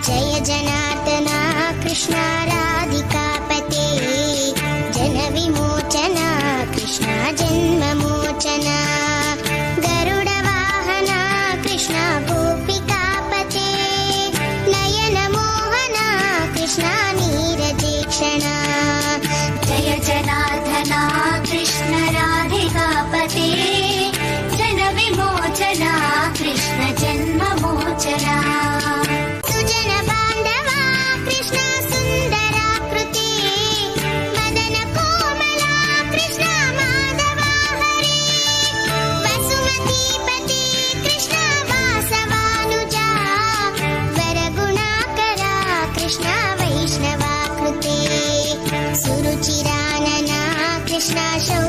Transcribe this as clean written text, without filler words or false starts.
जय जनार्दना कृष्ण राधिकापते जन विमोचना कृष्ण जन्ममोचना गरुड वाहना कृष्ण गोपिकापते नयन मोहना कृष्ण नीरजेक्षणा जय जनार्दना कृष्ण राधिकापते जन विमोचना कृष्ण जन्ममोचना सुजन बांधवा कृष्ण सुंदराकृति मदन कोमला कृष्ण माधवा हरे वसुमतीपति कृष्ण वासवानुजा वरगुणाकरा कृष्ण वैष्णवाकृते सुरुचिरानना कृष्ण शौ